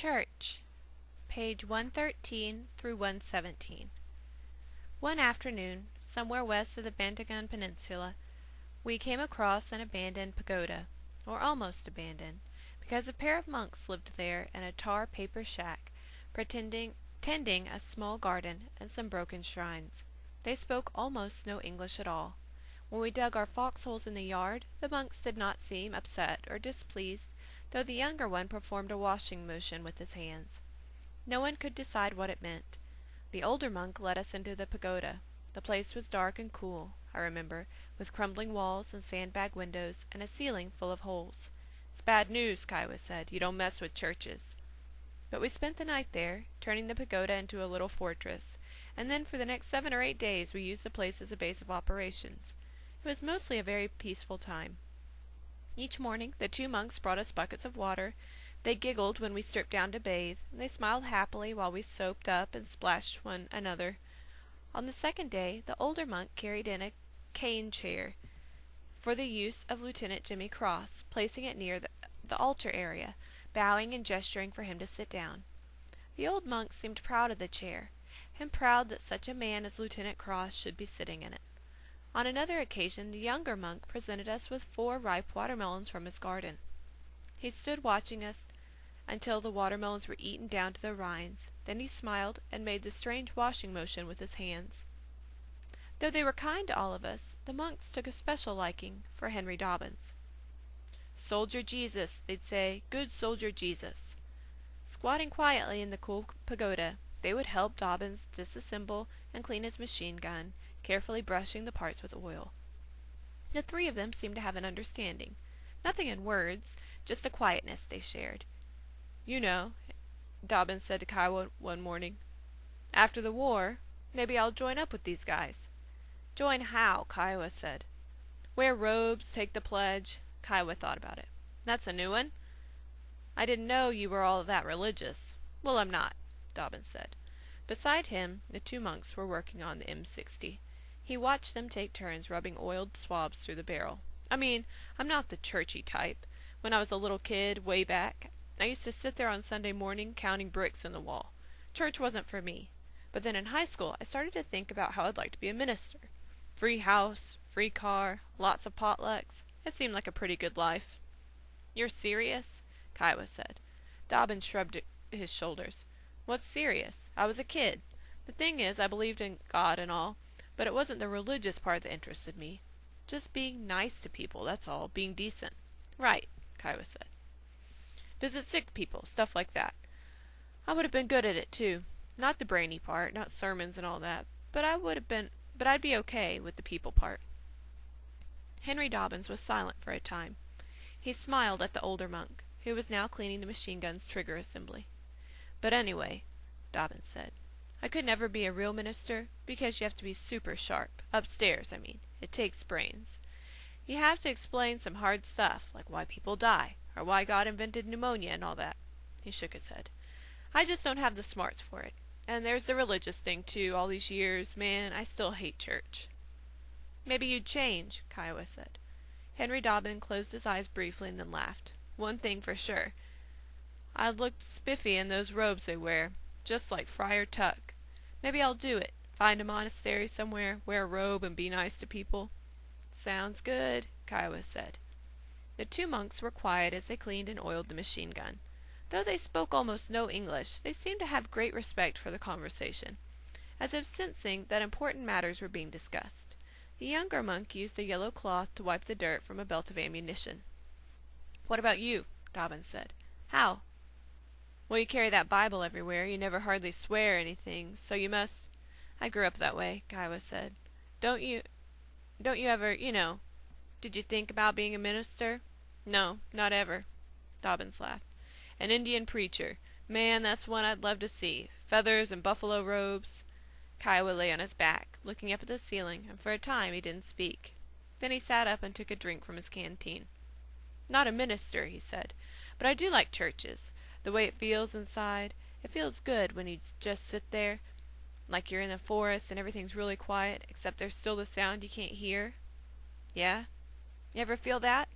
Church, page 113 through 117. One afternoon, somewhere west of the Bantagan Peninsula, we came across an abandoned pagoda, or almost abandoned, because a pair of monks lived there in a tar paper shack, tending a small garden and some broken shrines. They spoke almost no English at all. When we dug our foxholes in the yard, the monks did not seem upset or displeased, though the younger one performed a washing motion with his hands. No one could decide what it meant. The older monk led us into the pagoda. The place was dark and cool, I remember, with crumbling walls and sandbag windows and a ceiling full of holes. "It's bad news," Kiowa said. "You don't mess with churches." But we spent the night there, turning the pagoda into a little fortress, and then for the next 7 or 8 days we used the place as a base of operations. It was mostly a very peaceful time. Each morning the 2 monks brought us buckets of water. They giggled when we stripped down to bathe, and they smiled happily while we soaped up and splashed one another. On the second day the older monk carried in a cane chair for the use of Lieutenant Jimmy Cross, placing it near the altar area, bowing and gesturing for him to sit down. The old monk seemed proud of the chair, and proud that such a man as Lieutenant Cross should be sitting in it. On another occasion the younger monk presented us with 4 ripe watermelons from his garden. He stood watching us until the watermelons were eaten down to the rinds. Then he smiled and made the strange washing motion with his hands. Though they were kind to all of us, the monks took a special liking for Henry Dobbins. "Soldier Jesus," they'd say, "good soldier Jesus." Squatting quietly in the cool pagoda, they would help Dobbins disassemble and clean his machine gun, carefully brushing the parts with oil. The 3 of them seemed to have an understanding. Nothing in words, just a quietness they shared. "You know," Dobbins said to Kiowa one morning, "after the war, maybe I'll join up with these guys." "Join how?" Kiowa said. "Wear robes, take the pledge." Kiowa thought about it. "That's a new one. I didn't know you were all that religious." "Well, I'm not," Dobbins said. Beside him, the 2 monks were working on the M60. He watched them take turns rubbing oiled swabs through the barrel. "I mean, I'm not the churchy type. When I was a little kid, way back, I used to sit there on Sunday morning counting bricks in the wall. Church wasn't for me. But then in high school I started to think about how I'd like to be a minister. Free house, free car, lots of potlucks. It seemed like a pretty good life." "You're serious?" Kiowa said. Dobbins shrugged his shoulders. "What's serious? I was a kid. The thing is, I believed in God and all, but it wasn't the religious part that interested me. Just being nice to people, that's all. Being decent." "Right," Kiowa said. "Visit sick people, stuff like that. I would have been good at it, too. Not the brainy part, not sermons and all that, but I'd be okay with the people part." Henry Dobbins was silent for a time. He smiled at the older monk, who was now cleaning the machine gun's trigger assembly. "But anyway," Dobbins said, "I could never be a real minister, because you have to be super sharp. Upstairs, I mean. It takes brains. You have to explain some hard stuff, like why people die, or why God invented pneumonia and all that." He shook his head. "I just don't have the smarts for it. And there's the religious thing, too. All these years, man, I still hate church." "Maybe you'd change," Kiowa said. Henry Dobbins closed his eyes briefly and then laughed. "One thing for sure. I'd look spiffy in those robes they wear, just like Friar Tuck. Maybe I'll do it. Find a monastery somewhere, wear a robe, and be nice to people." "Sounds good," Kiowa said. The 2 monks were quiet as they cleaned and oiled the machine gun. Though they spoke almost no English, they seemed to have great respect for the conversation, as if sensing that important matters were being discussed. The younger monk used a yellow cloth to wipe the dirt from a belt of ammunition. "What about you?" Dobbins said. "How?" "Well, you carry that Bible everywhere. You never hardly swear or anything, so you must—" "I grew up that way," Kiowa said. Don't you ever, did you think about being a minister?" "No, not ever." Dobbins laughed. "An Indian preacher. Man, that's one I'd love to see. Feathers and buffalo robes." Kiowa lay on his back, looking up at the ceiling, and for a time he didn't speak. Then he sat up and took a drink from his canteen. "Not a minister," he said, "but I do like churches. The way it feels inside. It feels good when you just sit there, like you're in the forest and everything's really quiet, except there's still the sound you can't hear." "Yeah? You ever feel that?"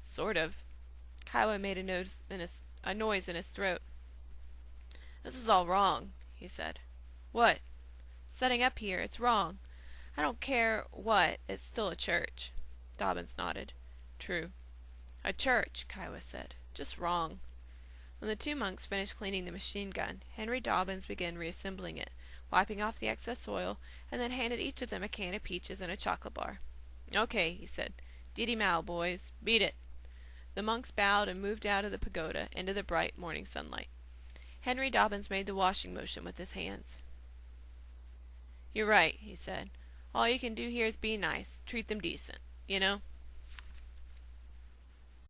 "Sort of." Kiowa made a noise in his throat. "This is all wrong," he said. "What?" "Setting up here. It's wrong. I don't care what, it's still a church." Dobbins nodded. "True." "A church," Kiowa said. "Just wrong." When the two monks finished cleaning the machine gun, Henry Dobbins began reassembling it, wiping off the excess oil, and then handed each of them a can of peaches and a chocolate bar. "Okay," he said. "Didi Mao, boys. Beat it." The monks bowed and moved out of the pagoda into the bright morning sunlight. Henry Dobbins made the washing motion with his hands. "You're right," he said. "All you can do here is be nice. Treat them decent. You know?"